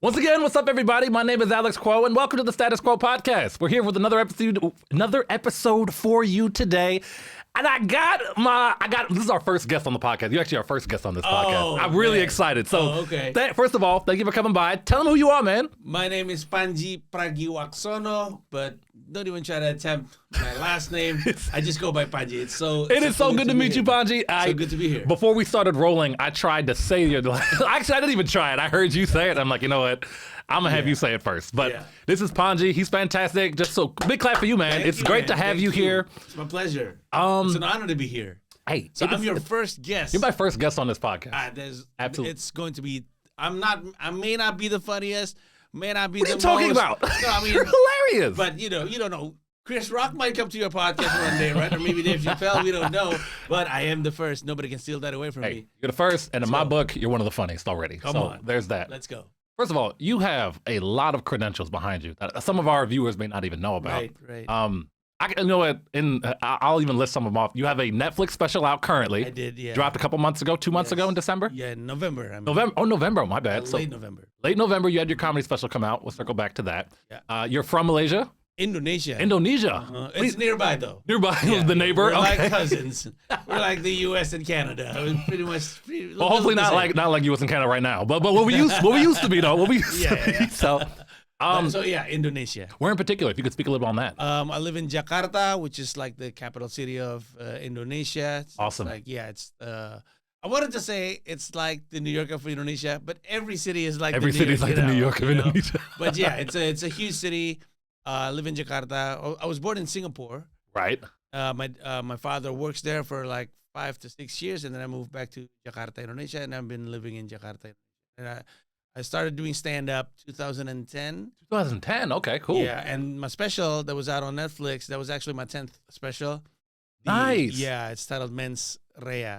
Once again, what's up, everybody? My name is Alex Quow, and welcome to the Status Quo Podcast. We're here with another episode for you today. And this is our first guest on the podcast. You're actually our first guest on this podcast. I'm really excited. So, okay. First of all, thank you for coming by. Tell them who you are, man. My name is Pandji Pragiwaksono, but don't even try to attempt my last name. I just go by Pandji. It is so good to meet you, Pandji. So good to be here. Before we started rolling, I tried to say your. Actually, I didn't even try it. I heard you say it. I'm like, you know what? I'm gonna have you say it first. But this is Pandji. He's fantastic. Just so big clap for you, man. It's great to have you here. It's my pleasure. It's an honor to be here. Hey, so I'm your first guest. You're my first guest on this podcast. Absolutely. It's going to be. I may not be the funniest. May not be. What are you talking about? No, I mean, you're hilarious. But you don't know. Chris Rock might come to your podcast one day, right? Or maybe Dave Chappelle. We don't know. But I am the first. Nobody can steal that away from me. You're the first, and in my book, you're one of the funniest already. Come on. There's that. Let's go. First of all, you have a lot of credentials behind you that some of our viewers may not even know about. Right. You know what? I'll even list some of them off. You have a Netflix special out currently. I did, yeah. Dropped a couple months ago, 2 months ago in December? Yeah, in November. November. My bad. Late November. Late November, you had your comedy special come out. We'll circle back to that. Yeah. You're from Malaysia? Indonesia. It's nearby, though. Nearby, the neighbor. We're like cousins. We're like the U.S. and Canada. Pretty much. Well, hopefully not like U.S. and Canada right now, but what we used to be though. What we used to be. So, Indonesia. Where in particular? If you could speak a little on that. I live in Jakarta, which is like the capital city of Indonesia. Awesome. I wanted to say it's like the New York of Indonesia, but every city is like the New York of Indonesia. But yeah, it's a huge city. I live in Jakarta. I was born in Singapore. Right. My father works there for like 5 to 6 years, and then I moved back to Jakarta, Indonesia, and I've been living in Jakarta. And I started doing stand-up 2010. 2010, okay, cool. Yeah, and my special that was out on Netflix, that was actually my 10th special. Nice. Yeah, it's titled Mens Rea.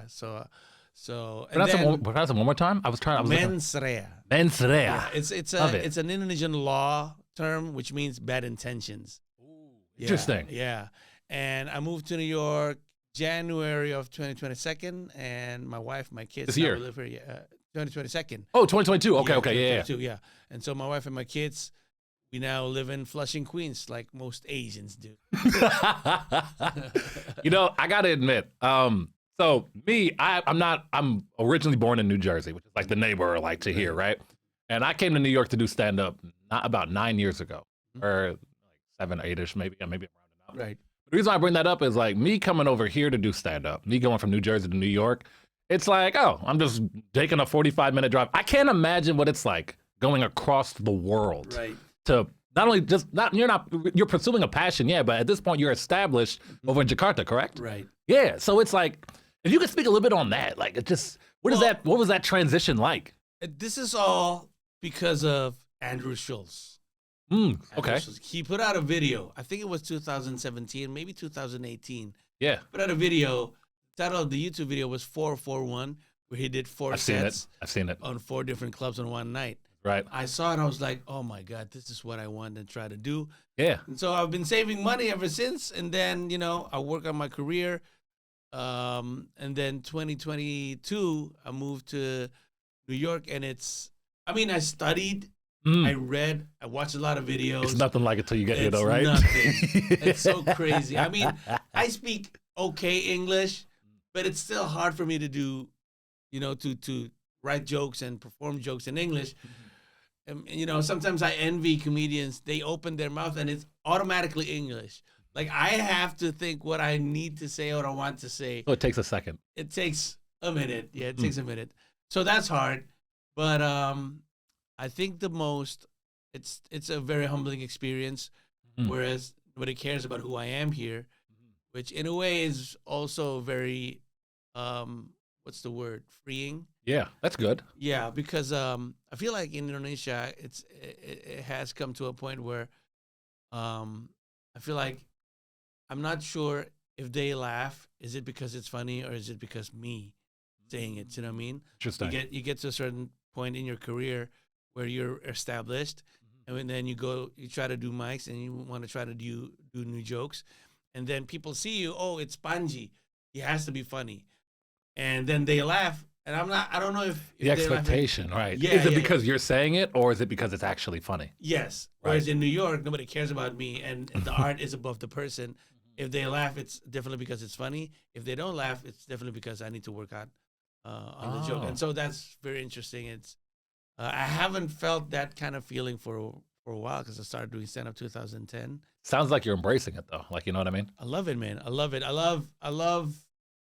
Pronounce it one more time. Mens Rea. Mens Rea. Yeah, it's an Indonesian law term, which means bad intentions. Ooh, interesting. Yeah. And I moved to New York January of 2022, and my wife, my kids. This year? Live here, 2022. Oh, 2022. Okay, yeah. And so my wife and my kids, we now live in Flushing, Queens, like most Asians do. I got to admit, so me, I'm originally born in New Jersey, which is like the neighbor like to hear, right? And I came to New York to do stand-up about 9 years ago, or like 7, 8-ish, maybe I'm rounding up. Right. The reason I bring that up is like me coming over here to do stand-up, me going from New Jersey to New York, it's like, oh, I'm just taking a 45-minute drive. I can't imagine what it's like going across the world to not only you're pursuing a passion, but at this point you're established over in Jakarta, correct? Right. Yeah, so it's like, if you could speak a little bit on that, like what was that transition like? This is all because of Andrew Schulz. Okay. He put out a video. I think it was 2017, maybe 2018. Yeah. Put out a video. The title of the YouTube video was 441, where he did 4 sets. I've seen it. On 4 different clubs on one night. Right. I saw it. I was like, oh my God, this is what I want to try to do. Yeah. And so I've been saving money ever since. And then, I work on my career. And then 2022, I moved to New York, and I studied, I read, I watched a lot of videos. It's nothing like it till you get here, though, right? Nothing. It's so crazy. I speak okay English, but it's still hard for me to do, to write jokes and perform jokes in English. And, sometimes I envy comedians. They open their mouth and it's automatically English. Like, I have to think what I need to say or what I want to say. So it takes a second. It takes a minute. Yeah, it takes a minute. So that's hard. But I think the most, it's a very humbling experience, whereas nobody cares about who I am here, which in a way is also very, what's the word, freeing. Yeah, that's good. Yeah, because I feel like in Indonesia, it has come to a point where I feel like I'm not sure if they laugh. Is it because it's funny or is it because me saying it? You know what I mean? Interesting. You get to a certain point in your career where you're established, and then you try to do mics and you want to try to do new jokes, and then people see you. Oh, it's Pandji. He has to be funny, and then they laugh. And I don't know if the expectation, right? Yeah, is it because you're saying it, or is it because it's actually funny? Yes. Right. Whereas in New York, nobody cares about me, and the art is above the person. If they laugh, it's definitely because it's funny. If they don't laugh, it's definitely because I need to work out on the joke. And so that's very interesting. It's I haven't felt that kind of feeling for a while because I started doing stand up 2010. Sounds like you're embracing it though. Like, you know what I mean? I love it, man. I love it.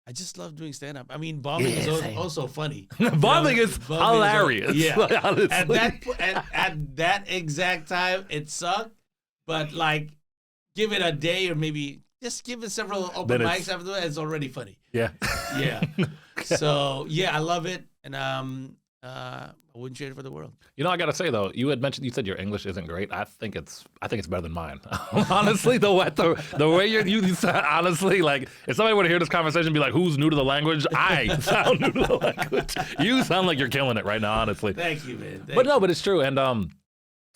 I just love doing stand up. I mean, bombing is also funny. Bombing is hilarious. Yeah. Honestly. At that exact time, it sucked. But like, give it a day or maybe just give it several open mics after that. It's already funny. Yeah. Yeah. So yeah, I love it, and I wouldn't trade it for the world. You know, I gotta say though, you said your English isn't great. I think it's better than mine. Honestly, the way you sound, honestly, like if somebody were to hear this conversation and be like, "Who's new to the language?" I sound new to the language. You sound like you're killing it right now, honestly. Thank you, man. But it's true, and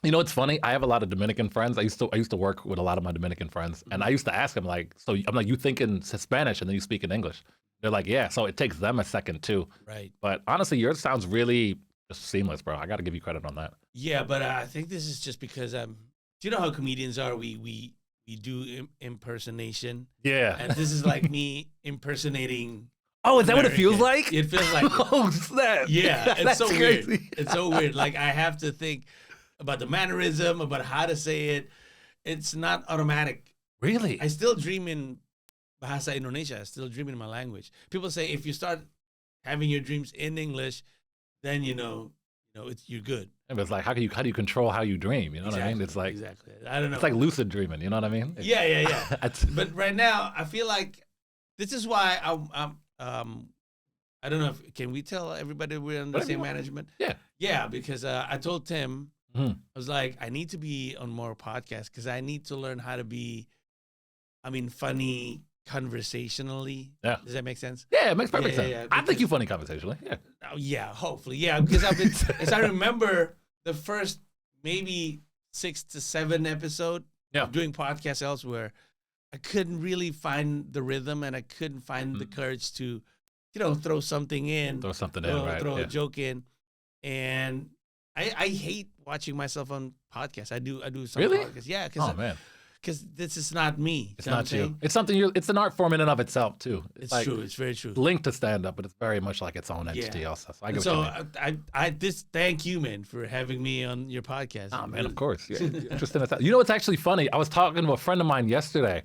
you know, it's funny. I have a lot of Dominican friends. I used to work with a lot of my Dominican friends, and I used to ask them like, "So I'm like, you think in Spanish and then you speak in English?" They're like, "Yeah." So it takes them a second too. Right. But honestly, yours sounds really just seamless, bro. I got to give you credit on that. Yeah, but I think this is just because do you know how comedians are? We do impersonation. Yeah. And this is like me impersonating. Oh, is that American. What it feels like? It feels like. Oh, snap. Yeah, it's so crazy. weird. It's so weird. Like I have to think about the mannerism, about how to say it. It's not automatic. Really? I still dream in Bahasa Indonesia. I still dream in my language. People say if you start having your dreams in English, then you know you're good. And it's like how do you control how you dream? You know what I mean? It's like exactly. I don't know. It's like lucid dreaming. You know what I mean? Yeah. But right now, I feel like this is why I don't know if can we tell everybody we're on the same management? Yeah, because I told Tim. I was like, I need to be on more podcasts because I need to learn how to be, funny conversationally. Yeah. Does that make sense? Yeah, it makes perfect sense. Yeah, I think you're funny conversationally. Yeah. Oh, yeah, hopefully. Yeah, because as I remember the first maybe 6 to 7 episode of doing podcasts elsewhere, I couldn't really find the rhythm and I couldn't find the courage to, throw something in. Throw something in, right. Throw a joke in. And I hate watching myself on podcasts. I do some podcasts. Yeah, because this is not me. It's not you. It's something it's an art form in and of itself too. It's like, true. It's very true. Linked to stand up, but it's very much like its own entity also. So I get what you mean. I thank you, man, for having me on your podcast. Oh man, of course. Yeah. Interesting. You know what's actually funny? I was talking to a friend of mine yesterday,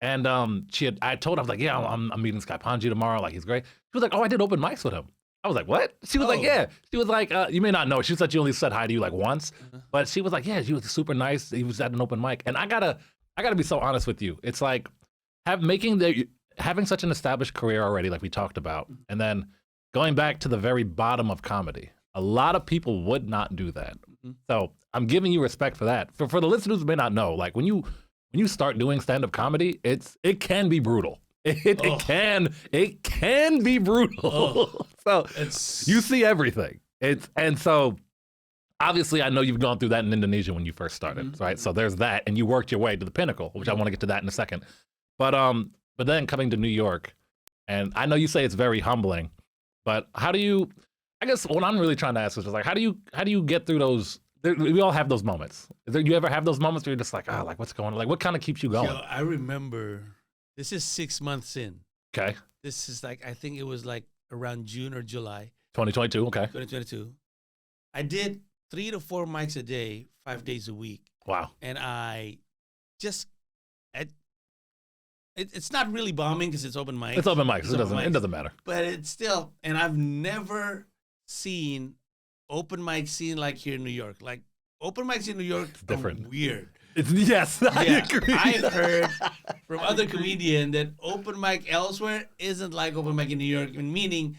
and I told her, I was like, yeah, I'm meeting this guy Pandji tomorrow. Like he's great. She was like, oh, I did open mics with him. I was like, what? She was like, yeah. She was like, you may not know. She said she only said hi to you like once, but she was like, yeah, she was super nice. He was at an open mic, and I gotta be so honest with you. It's like having such an established career already, like we talked about, and then going back to the very bottom of comedy. A lot of people would not do that. So I'm giving you respect for that. For the listeners who may not know, like when you start doing stand-up comedy, it can be brutal. It can be brutal. So you see everything. And so obviously I know you've gone through that in Indonesia when you first started, right? So there's that, and you worked your way to the pinnacle, which I want to get to that in a second. But then coming to New York, and I know you say it's very humbling, but how do you? I guess what I'm really trying to ask is just like how do you get through those? We all have those moments. You ever have those moments where you're just like, like what's going on? Like what kind of keeps you going? I remember. This is 6 months in. Okay. This is like, I think it was like around June or July. 2022, okay. 2022. I did 3 to 4 mics a day, 5 days a week. Wow. And it's not really bombing because it's open mics. It's open mics. It doesn't matter. But it's still, and I've never seen open mic scene like here in New York. Like open mics in New York it's different. Are weird. Yes, I agree. I've heard from other comedians that open mic elsewhere isn't like open mic in New York, meaning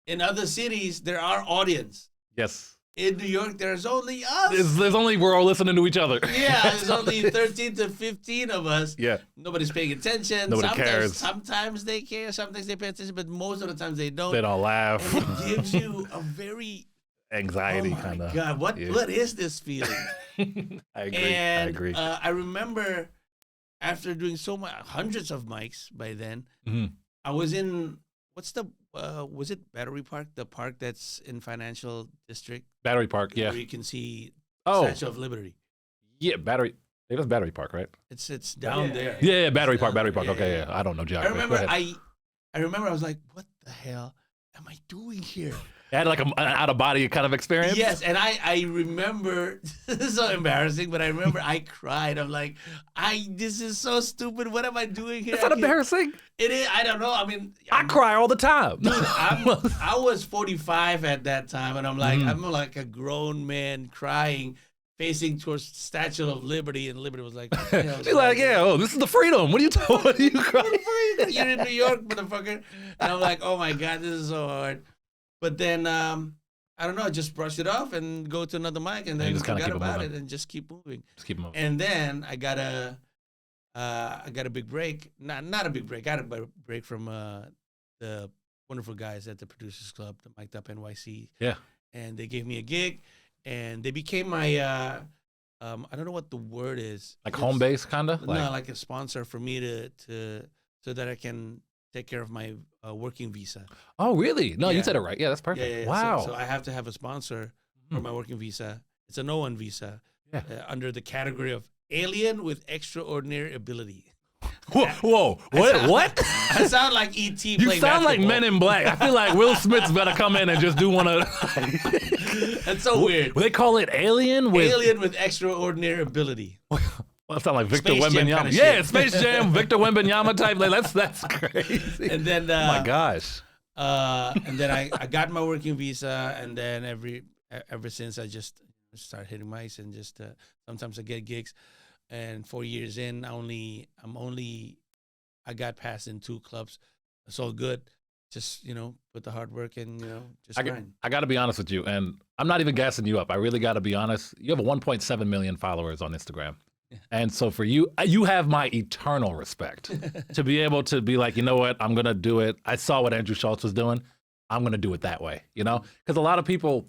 in other cities, there are audience. Yes. In New York, there's only us. There's only, we're all listening to each other. Yeah, there's only 13 to 15 of us. Yeah. Nobody's paying attention. Nobody cares. Sometimes they care, sometimes they pay attention, but most of the times they don't. They don't laugh. And it gives you a very... anxiety kind of. God, what is this feeling? I agree. And, I agree. I remember after doing hundreds of mics by then, I was in what's the was it Battery Park, the park that's in Financial District, Battery Park, yeah. where you can see Oh, Statue of Liberty? yeah, Battery. It was Battery Park, right? It's down there. Yeah, Battery Park, down Battery there. Park. Okay, yeah. I don't know I geography. remember Go ahead. I remember I was like, what the hell am I doing here? It had like an out of body kind of experience. Yes, and I remember, this is so embarrassing, but I remember I cried. I'm like, this is so stupid. What am I doing here? Is that embarrassing? It is. I don't know. I mean, I cry all the time. dude, I was 45 at that time, and I'm like, Mm. I'm like a grown man crying, facing towards Statue of Liberty, and Liberty was like, what the hell is She's like, that? yeah, oh, this is the freedom. What are you talking? What are you crying? You're in New York, motherfucker. And I'm like, oh my God, this is so hard. But then, I don't know, just brush it off and go to another mic, and then you just kinda forgot keep it about moving. it and just keep moving. Just keep moving. And then I got a big break. Not a big break. I got a break from the wonderful guys at the Producers Club, the Mic'd Up NYC. Yeah. And they gave me a gig, and they became my I don't know what the word is. Like home base, kind of? No, like a sponsor for me to so that I can take care of my working visa. Oh, really? No, you Yeah. said it right. Yeah, that's perfect. Yeah. Wow. So I have to have a sponsor for my working visa. It's a no-one visa. Yeah. Under the category of alien with extraordinary ability. Whoa. What? I sound like E.T. You playing sound like basketball. Men in Black. I feel like Will Smith's better come in and just do one of. That's so weird. They call it Alien with. Alien with extraordinary ability. That sound like Victor Space Jam Wembanyama. kinda Yeah, shit. Space Jam, Victor Wembanyama type. Like that's crazy. And then Oh my gosh. and then I got my working visa, and then ever since I just start hitting mics and just sometimes I get gigs, and 4 years in I got passed in 2 clubs. It's all good. Just put the hard work and just grind. I got to be honest with you, and I'm not even gassing you up. I really got to be honest. You have 1.7 million followers on Instagram. And so for you, you have my eternal respect to be able to be like, you know what, I'm going to do it. I saw what Andrew Schultz was doing. I'm going to do it that way, because a lot of people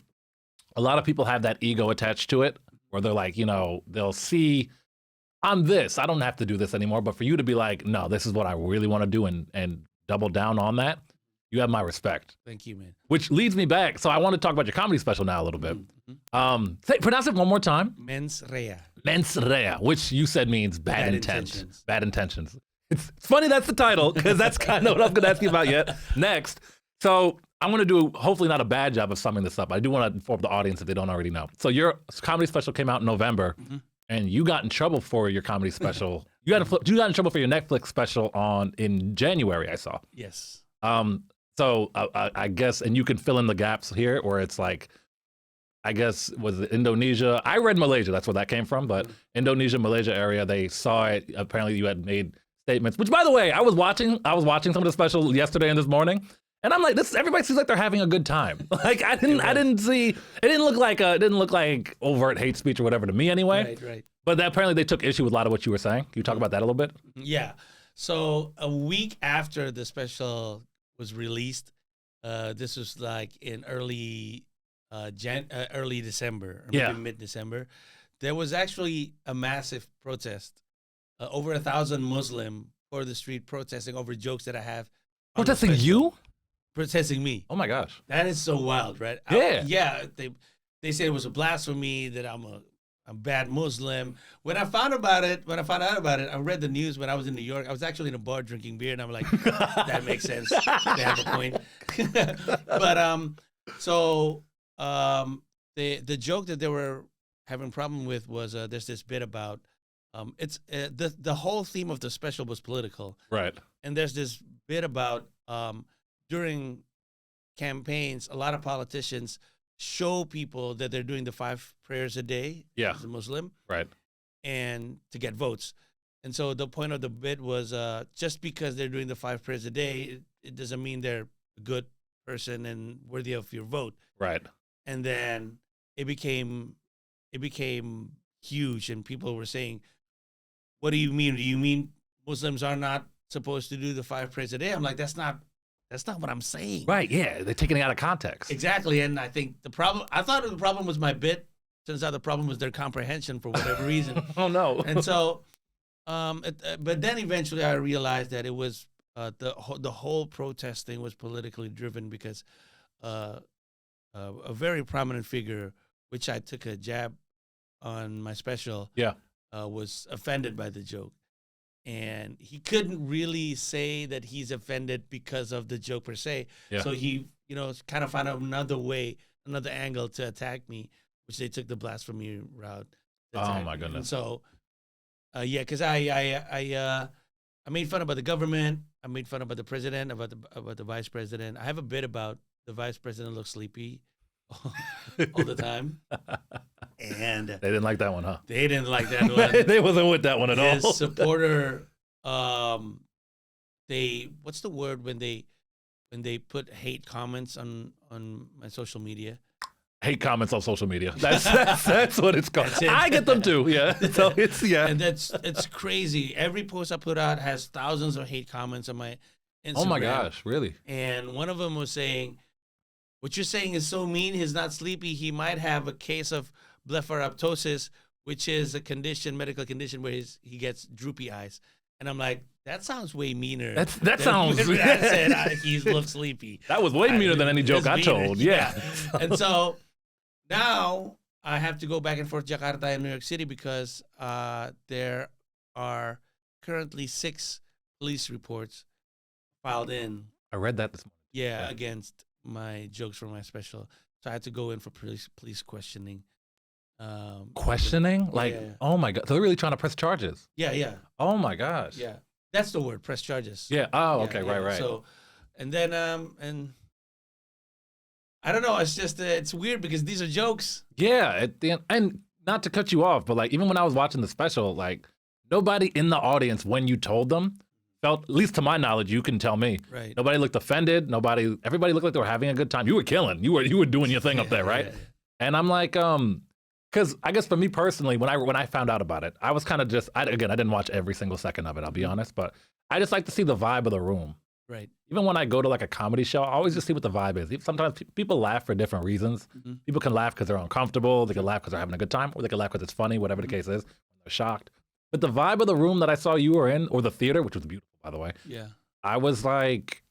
have that ego attached to it where they're like, they'll see I'm this, I don't have to do this anymore. But for you to be like, no, this is what I really want to do and double down on that. You have my respect. Thank you, man. Which leads me back. So I want to talk about your comedy special now a little bit. Mm-hmm. Pronounce it one more time. Mens rea. Mens rea, which you said means bad intent. intentions. Bad intentions. It's funny that's the title, because that's kind of what I'm going to ask you about yet. Next. So I'm going to do, hopefully not a bad job of summing this up. I do want to inform the audience if they don't already know. So your comedy special came out in November, and you got in trouble for your comedy special. You got in trouble for your Netflix special in January, I saw. Yes. So I guess, and you can fill in the gaps here, where it's like, I guess, was it Indonesia? I read Malaysia, that's where that came from, but Indonesia, Malaysia area, they saw it. Apparently you had made statements, which by the way, I was watching some of the special yesterday and this morning, and I'm like, everybody seems like they're having a good time. Like I didn't see, it didn't look like overt hate speech or whatever to me anyway. Right. But apparently they took issue with a lot of what you were saying. Can you talk about that a little bit? Yeah. So a week after the special was released, this was like in early December, or maybe mid-December. There was actually a massive protest. Over 1,000 Muslim for the street protesting over jokes that I have. on the Protesting special. you? Protesting me. Oh my gosh. That is so wild, right? Yeah. They said it was a blasphemy, that I'm a bad Muslim. When I found out about it, I read the news when I was in New York. I was actually in a bar drinking beer, and I'm like, that makes sense. They have a point. But the joke that they were having problem with was there's this bit about the whole theme of the special was political, Right. and there's this bit about during campaigns, a lot of politicians show people that they're doing the 5 prayers a day as a Muslim, Right. and to get votes. And so the point of the bit was just because they're doing the 5 prayers a day, it doesn't mean they're a good person and worthy of your vote. Right. And then it became huge, and people were saying, what do you mean? Do you mean Muslims are not supposed to do the 5 prayers a day? I'm like, that's not what I'm saying. Right. Yeah. They're taking it out of context. Exactly. And I think I thought the problem was my bit. Turns out the problem was their comprehension for whatever reason. Oh no. And so, but then eventually I realized that it was the whole protesting was politically driven because a very prominent figure, which I took a jab on my special, Yeah. was offended by the joke. And he couldn't really say that he's offended because of the joke per se. Yeah. So he, kind of found out another way, another angle to attack me, which they took the blasphemy route. Oh my goodness. And so, because I made fun about the government. I made fun about the president, about the vice president. I have a bit about the vice president looks sleepy all the time. And they didn't like that one, huh? They didn't like that one. They wasn't with that one at all. His supporter, what's the word when they put hate comments on my social media? Hate comments on social media. That's what it's called. I get them too. Yeah. So And it's crazy. Every post I put out has thousands of hate comments on my Instagram. Oh my gosh, really? And one of them was saying, "What you're saying is so mean. He's not sleepy. He might have a case of blepharoptosis, which is a medical condition where he gets droopy eyes." And I'm like, that sounds way meaner. That sounds. I said he looks sleepy. That was way meaner than any joke I told. Yeah. And so now I have to go back and forth Jakarta and New York City because there are currently 6 police reports filed in. I read that this morning. Yeah, against my jokes from my special. So I had to go in for police questioning. Questioning? Like, yeah. Oh my God. So they're really trying to press charges. Yeah. Oh my gosh. Yeah. That's the word, press charges. Yeah. Oh, okay. Yeah. Right. So, and then, and I don't know. It's just, it's weird because these are jokes. Yeah. At the end, and not to cut you off, but like, even when I was watching the special, like, nobody in the audience, when you told them, felt, at least to my knowledge, you can tell me. Right. Nobody looked offended. Everybody looked like they were having a good time. You were killing. You were doing your thing up there, right? Yeah. And I'm like, because I guess for me personally, when I found out about it, I was kind of just, I didn't watch every single second of it, I'll be honest, but I just like to see the vibe of the room. Right. Even when I go to like a comedy show, I always just see what the vibe is. Sometimes people laugh for different reasons. Mm-hmm. People can laugh because they're uncomfortable. They can laugh because they're having a good time, or they can laugh because it's funny, whatever the case is. They're shocked. But the vibe of the room that I saw you were in, or the theater, which was beautiful, by the way. Yeah. I was like,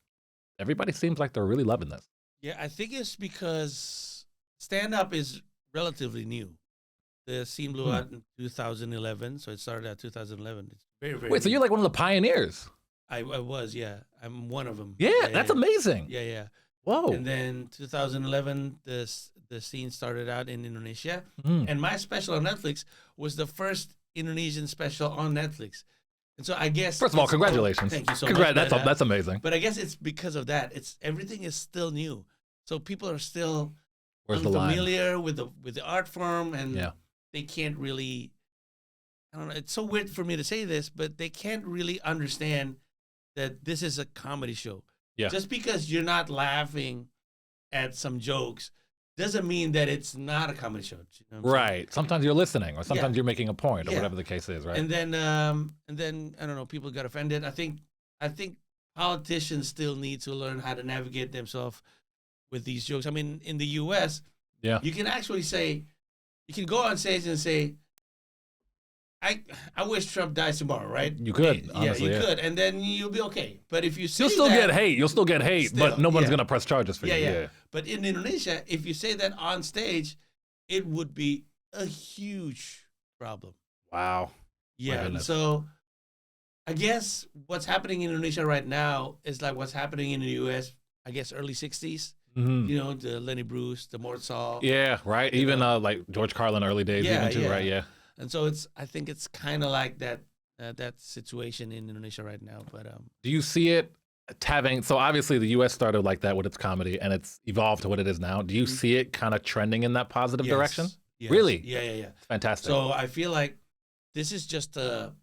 everybody seems like they're really loving this. Yeah, I think it's because stand-up is relatively new. The scene blew out in 2011, so it started at 2011. It's very, very Wait, so new. you're like one of the pioneers? I was, yeah. I'm one of them. Yeah, that's amazing. Yeah. Whoa. And then 2011, the scene started out in Indonesia. Mm. And my special on Netflix was the first Indonesian special on Netflix. And so I guess... First of all, congratulations. Thank you so much. That's amazing. But I guess it's because of that. Everything is still new. So people are still Where's the line? unfamiliar with the art form, and Yeah. they can't really... I don't know. It's so weird for me to say this, but they can't really understand that this is a comedy show. Yeah. Just because you're not laughing at some jokes doesn't mean that it's not a comedy show. You know what I'm saying? Right. Sometimes you're listening, or sometimes Yeah. you're making a point, or Yeah. whatever the case is, right? And then I don't know. People got offended. I think politicians still need to learn how to navigate themselves with these jokes. I mean, in the U.S., Yeah. you can actually say, you can go on stage and say, I wish Trump dies tomorrow, right? You could, Yeah, honestly, you yeah. could, and then you'll be okay. But if you say You'll still that, get hate. You'll still get hate, Still, but no one's yeah. gonna press charges for you. Yeah. But in Indonesia, if you say that on stage, it would be a huge problem. Wow. Yeah. goodness. So I guess what's happening in Indonesia right now is like what's happening in the U.S., I guess, early 60s. Mhm. You know, the Lenny Bruce, the Mort Saul. Yeah. Right. You Even know? like George Carlin early days, Yeah, even too. yeah. Right. Yeah. And so I think it's kind of like that situation in Indonesia right now. But Do you see it having? So obviously the U.S. started like that with its comedy, and it's evolved to what it is now. Do you see it kind of trending in that positive yes, direction? yes. Really? Yeah. It's fantastic. So I feel like this is just a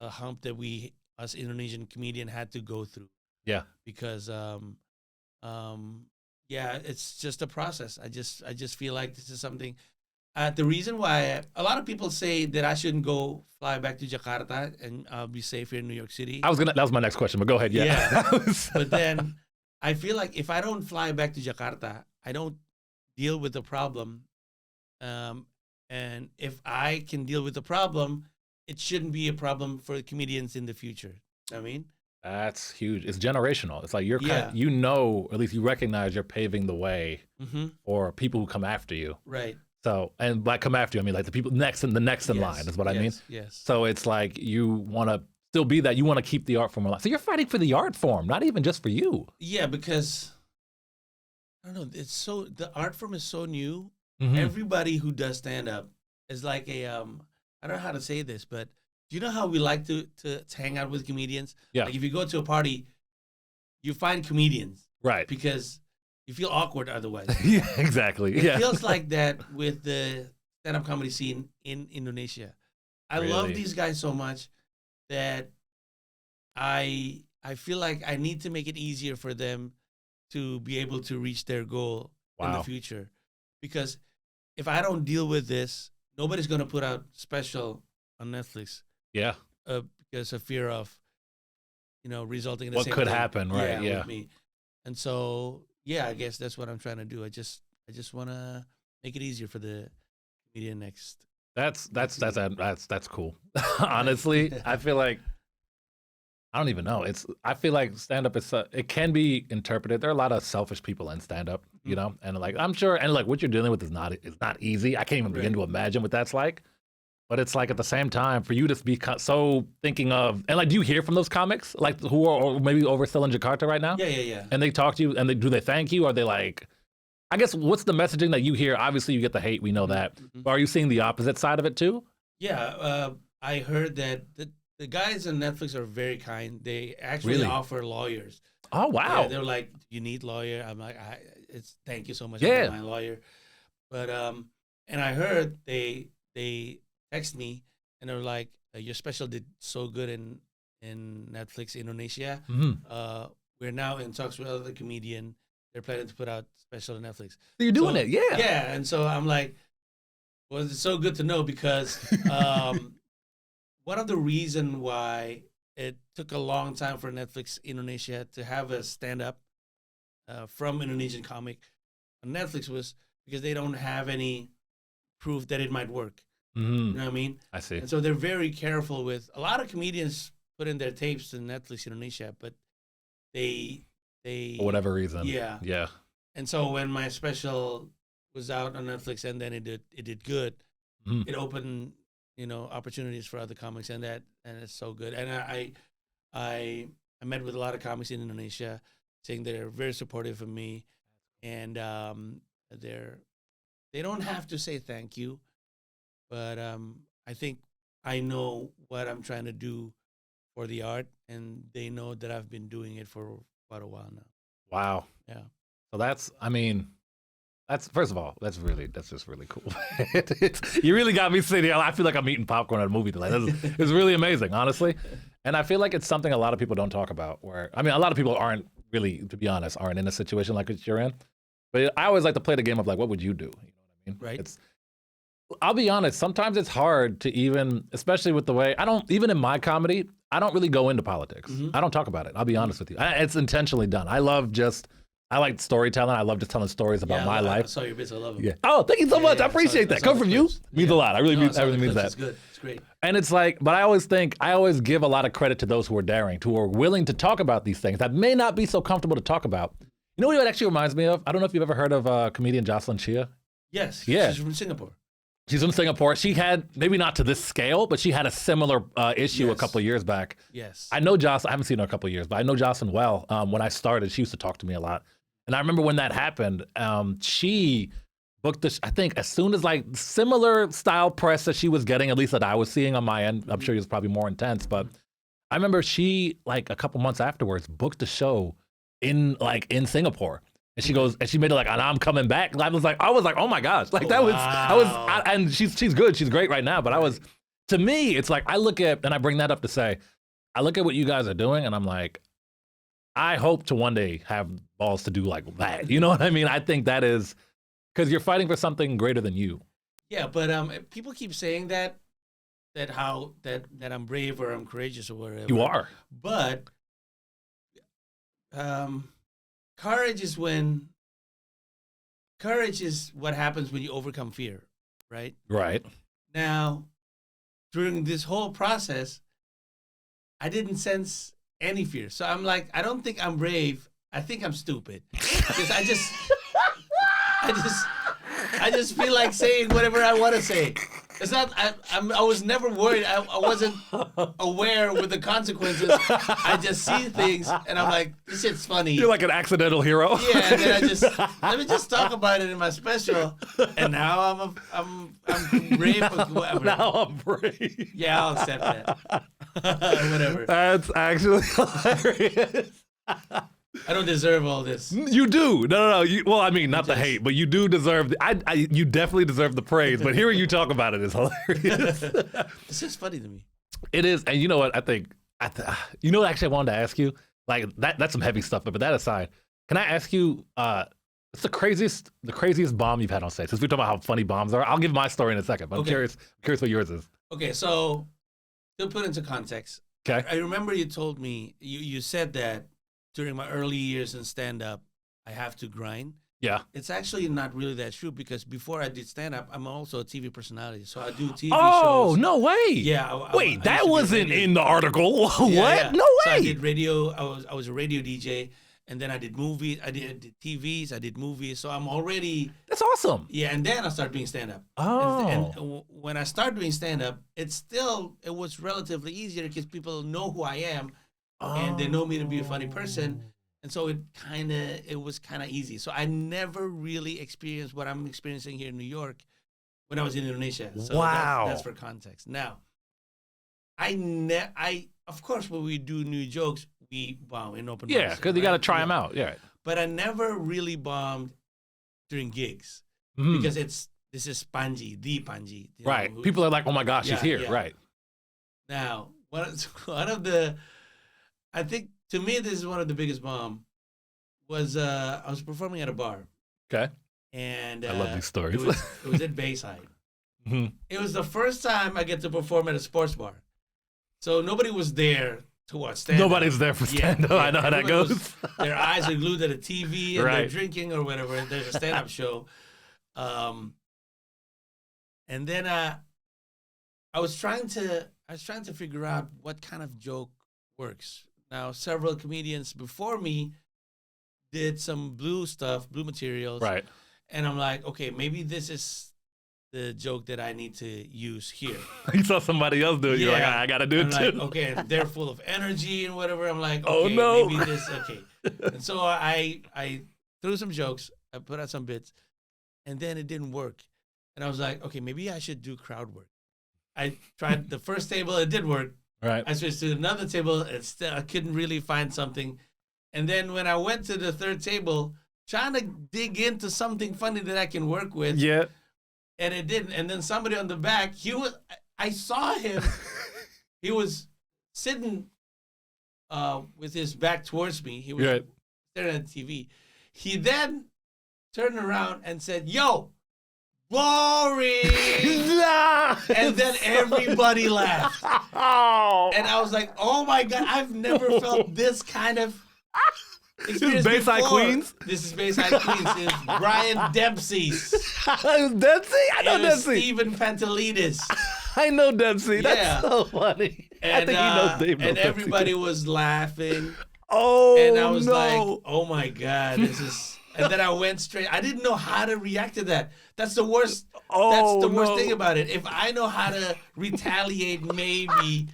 hump that we, us Indonesian comedian, had to go through. Yeah. Because yeah, it's just a process. I just feel like this is something. The reason why a lot of people say that I shouldn't go fly back to Jakarta and I'll be safe here in New York City. that was my next question, but go ahead. Yeah. But then I feel like if I don't fly back to Jakarta, I don't deal with the problem. And if I can deal with the problem, it shouldn't be a problem for comedians in the future. I mean, That's huge. It's generational. It's like you're Yeah. you know, at least you recognize you're paving the way Mm-hmm. for people who come after you. Right. So, and by come after you, I mean like the people next in line is what I mean. Yes. So it's like you want to still be that. You want to keep the art form alive. So you're fighting for the art form, not even just for you. Yeah, because I don't know. The art form is so new. Mhm. Everybody who does stand up is like a I don't know how to say this, but do you know how we like to hang out with comedians? Yeah. Like if you go to a party, you find comedians Right. because you feel awkward otherwise. Yeah, exactly. It Yeah. feels like that with the stand-up comedy scene in Indonesia. I love Really? these guys so much that I feel like I need to make it easier for them to be able to reach their goal in the Wow. future. Because if I don't deal with this, nobody's going to put out special on Netflix Yeah. because of fear of, resulting in the What same could thing, happen, right? Yeah. with me. And so, yeah, I guess that's what I'm trying to do. I just want to make it easier for the comedian next. That's cool. Honestly, I feel like I don't even know. I feel like stand up is it can be interpreted. There are a lot of selfish people in stand up, you know, and like I'm sure, and like what you're dealing with is not easy. I can't even begin to imagine what that's like. But it's like at the same time for you to be so thinking of, and like, do you hear from those comics like who are or maybe over still in Jakarta right now? Yeah. And they talk to you, and do they thank you? Are they like? I guess what's the messaging that you hear? Obviously, you get the hate. We know that. But are you seeing the opposite side of it too? Yeah, I heard that the guys on Netflix are very kind. They actually Really? offer lawyers. Oh wow! Yeah, they're like, "You need lawyer?" I'm like, "It's thank you so much Yeah. for my lawyer." But and I heard they text me and they're like, "Your special did so good in Netflix Indonesia. Mhm. We're now in talks with other comedian. They're planning to put out special on Netflix." So you're doing So, it, yeah. Yeah, and so I'm like, well, it's so good to know because one of the reason why it took a long time for Netflix Indonesia to have a stand-up from Indonesian comic on Netflix was because they don't have any proof that it might work. You know what I mean? I see. And so they're very careful with a lot of comedians put in their tapes to Netflix Indonesia, but they For whatever reason. Yeah. Yeah. And so when my special was out on Netflix and then it did good, Mhm. it opened opportunities for other comics and it's so good. And I met with a lot of comics in Indonesia saying they're very supportive of me, and they don't have to say thank you, but I think I know what I'm trying to do for the art, and they know that I've been doing it for quite a while now. Wow. Yeah. So that's first of all, that's just really cool. You really got me sitting. I feel like I'm eating popcorn at a movie tonight. It's really amazing, honestly. And I feel like it's something a lot of people don't talk about. Where I mean, a lot of people aren't really, to be honest, aren't in a situation like what you're in. But I always like to play the game of like, what would you do? You know what I mean? Right. I'll be honest. Sometimes it's hard to even, especially with the way even in my comedy, I don't really go into politics. I don't talk about it. I'll be honest with you. It's intentionally done. I like storytelling. I love just telling stories about my I life. saw your bits. I love them. Yeah. Oh, thank you so much. I appreciate that. Come from you means a lot. I really mean that everything means that. It's good. It's great. And it's like, but I always give a lot of credit to those who are daring, who are willing to talk about these things that may not be so comfortable to talk about. You know what it actually reminds me of? I don't know if you've ever heard of comedian Jocelyn Chia. Yes. Yeah. She's from Singapore. She's from Singapore. She had, maybe not to this scale, but she had a similar issue a Yes. couple of years back. Yes. I know Jocelyn, I haven't seen her in a couple of years, but I know Jocelyn well. When I started, she used to talk to me a lot. And I remember when that happened, she booked this, I think, as soon as like similar style press that she was getting, at least that I was seeing on my end. I'm sure it was probably more intense, but I remember she, like a couple months afterwards, booked a show in Singapore. And she goes, and she made it like, and I'm coming back. I was like, oh my gosh. Like and she's good. She's great right now. But to me, it's like, I look at, and I bring that up to say, I look at what you guys are doing and I'm like, I hope to one day have balls to do like that. You know what I mean? I think that is, because you're fighting for something greater than you. Yeah, but people keep saying that I'm brave or I'm courageous or whatever. You are. But courage is what happens when you overcome fear, right? Right. Now, during this whole process, I didn't sense any fear. So I'm like, I don't think I'm brave. I think I'm stupid because I just feel like saying whatever I want to say. It's not. I was never worried. I wasn't aware with the consequences. I just see things and I'm like, this shit's funny. You're like an accidental hero. Yeah, and then let me just talk about it in my special. And now I'm brave. Whatever. Now I'm brave. Yeah, I'll accept that. Whatever. That's actually hilarious. I don't deserve all this. You do. No. Well, I mean, not the hate, but you do deserve. You definitely deserve the praise. But hearing you talk about it is hilarious. It's just funny to me. It is, and you know what? I think. You know, actually, I wanted to ask you. Like that's some heavy stuff. But that aside, can I ask you? It's the craziest bomb you've had on stage. Since we're talking about how funny bombs are, I'll give my story in a second. But I'm curious what yours is. Okay, so to put into context, okay, I remember you told me you said that during my early years in stand-up, I have to grind. Yeah. It's actually not really that true because before I did stand-up, I'm also a TV personality. So I do TV shows. Oh, no way. Yeah. Wait, that wasn't in the article. What? Yeah. No way. So I did radio. I was a radio DJ. And then I did movies. I did TVs. I did movies. So I'm already... That's awesome. Yeah, and then I started doing stand-up. Oh. And when I started doing stand-up, it was relatively easier because people know who I am. And they know me to be a funny person. And so it was kind of easy. So I never really experienced what I'm experiencing here in New York when I was in Indonesia. So wow. That's for context. Now, of course, when we do new jokes, we bomb in open mics. Yeah, because you got to try them out. Yeah. But I never really bombed during gigs because this is Pandji, the Pandji. Right. People are like, oh my gosh, he's here. Yeah. Right. Now, one of the... I think, to me, this is one of the biggest bomb, was I was performing at a bar. Okay. And I love these stories. It was at Bayside. It was the first time I get to perform at a sports bar. So nobody was there to watch stand-up. Nobody's there for stand-up. I know how that goes. Their eyes are glued at a TV and they're drinking or whatever. And there's a stand-up show. And then I was trying to figure out what kind of joke works. Now, several comedians before me did some blue materials. Right. And I'm like, okay, maybe this is the joke that I need to use here. You saw somebody else do it. You're like, I got to do it too. Like, okay, they're full of energy and whatever. I'm like, okay, maybe this, okay. And so I threw some jokes. I put out some bits. And then it didn't work. And I was like, okay, maybe I should do crowd work. I tried the first table. It did work. Right. I switched to another table, and still I couldn't really find something. And then when I went to the third table, trying to dig into something funny that I can work with. Yeah. And it didn't. And then somebody on the back, I saw him. He was sitting with his back towards me. He was staring at the TV. He then turned around and said, "Yo, boring." And then everybody laughed. And I was like, oh my God, I've never felt this kind of experience This is Bayside before. Queens? This is Bayside Queens. It's Brian Dempsey's. It was Dempsey? I know Dempsey. Stephen Pantelides. I know Dempsey. That's so funny. And, I think he knows Dave. And everybody was laughing. Oh, and I was like, oh my God, this is... And then I went straight. I didn't know how to react to that. That's the worst. That's the worst thing about it. If I know how to retaliate, maybe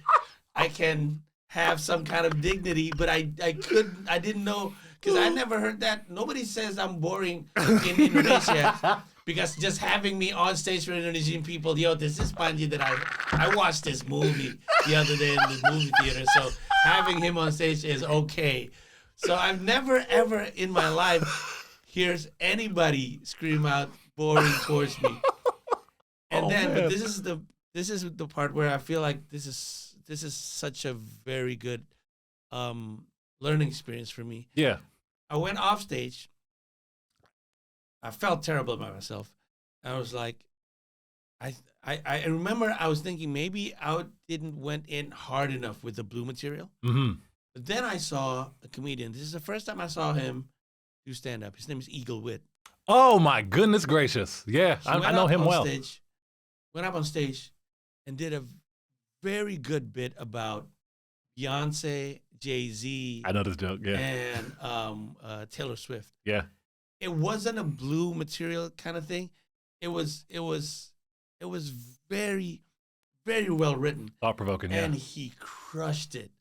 I can have some kind of dignity. But I couldn't. I didn't know because I never heard that. Nobody says I'm boring in Indonesia because just having me on stage for Indonesian people. Yo, this is Pandji that I watched this movie the other day in the movie theater. So having him on stage is okay. So I've never ever in my life hears anybody scream out boring towards me. And but this is the part where I feel like this is such a very good learning experience for me. Yeah. I went off stage. I felt terrible about myself. I was like, I remember I was thinking maybe I went in hard enough with the blue material. Mm-hmm. But then I saw a comedian. This is the first time I saw him do stand up. His name is Eagle Witt. Oh my goodness gracious! Yeah, I know him well. Went up on stage and did a very good bit about Beyonce, Jay-Z, I know this joke. Yeah. and Taylor Swift. Yeah. It wasn't a blue material kind of thing. It was very, very well written. Thought provoking. Yeah. And he crushed it.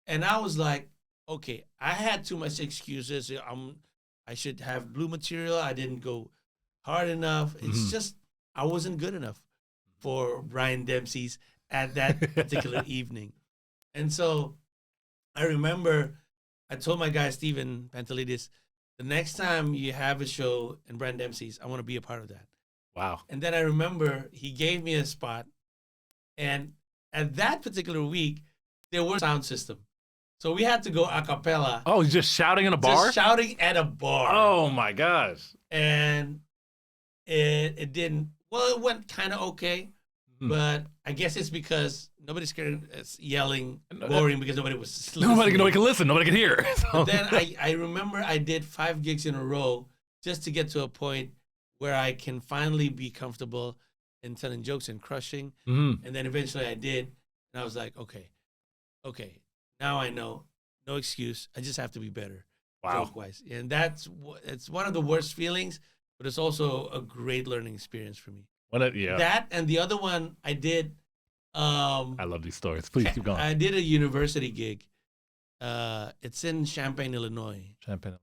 And I was like, okay, I had too much excuses. I should have blue material. I didn't go hard enough. It's just I wasn't good enough for Brian Dempsey's at that particular evening. And so I remember I told my guy, Steven Pantelidis, the next time you have a show in Brian Dempsey's, I want to be a part of that. Wow. And then I remember he gave me a spot. And at that particular week, there was a sound system. So we had to go a cappella. Oh, he's just shouting in a bar? Just shouting at a bar. Oh, my gosh. And it didn't, well, it went kind of okay. But I guess it's because nobody's scared. It's yelling, boring because nobody was listening. Nobody can listen. Nobody can hear. But then I remember I did 5 gigs in a row just to get to a point where I can finally be comfortable in telling jokes and crushing. And then eventually I did. And I was like, okay, now I know. No excuse. I just have to be better. Wow. Joke-wise. And it's one of the worst feelings, but it's also a great learning experience for me. Yeah. That and the other one I did. I love these stories. Please keep going. I did a university gig. It's in Champaign, Illinois. Champaign, Illinois.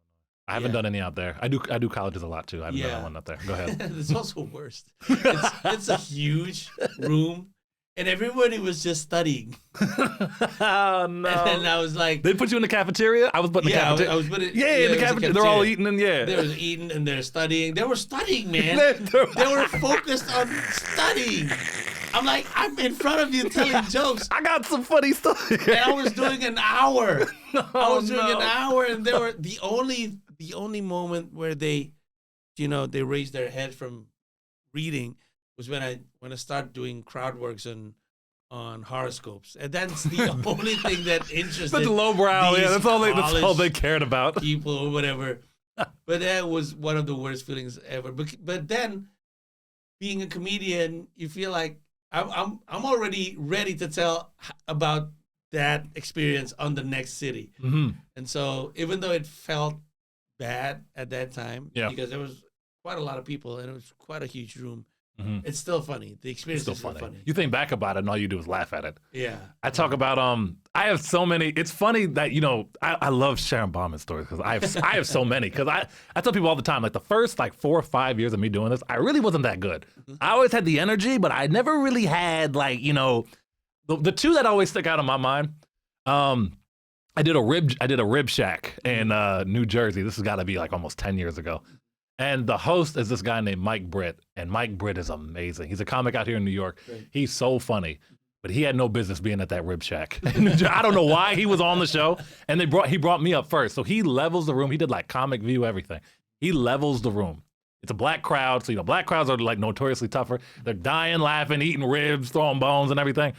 I haven't done any out there. I do colleges a lot too. I haven't done one out there. Go ahead. It's also worst. It's a huge room, and everybody was just studying. Oh no! And I was like, they put you in the cafeteria. I was put in the cafeteria. I was put in, in the cafeteria. They're all eating and They were eating and they're studying. They were studying, man. They were focused on studying. I'm like, I'm in front of you telling jokes. I got some funny stuff. And I was doing an hour. An hour, and they were the only moment where they they raised their head from reading was when I started doing crowd works on horoscopes, and that's the only thing that interested. Such lowbrow, yeah. That's all they cared about. People or whatever. But that was one of the worst feelings ever. But then, being a comedian, you feel like I'm already ready to tell about that experience on the next city. And so even though it felt bad at that time, because there was quite a lot of people and it was quite a huge room, it's still funny. The experience is still funny. You think back about it and all you do is laugh at it. Yeah. I talk about I have so many. It's funny that I love sharing Bauman stories because I have so many. Because I tell people all the time, like the first 4 or 5 years of me doing this, I really wasn't that good. I always had the energy, but I never really had the two that always stick out in my mind. I did a rib shack in New Jersey. This has got to be like almost 10 years ago. And the host is this guy named Mike Britt, and Mike Britt is amazing. He's a comic out here in New York. Right. He's so funny, but he had no business being at that rib shack. I don't know why he was on the show, and he brought me up first. So he levels the room. He did like comic view, everything. He levels the room. It's a black crowd, so black crowds are like notoriously tougher. They're dying, laughing, eating ribs, throwing bones and everything.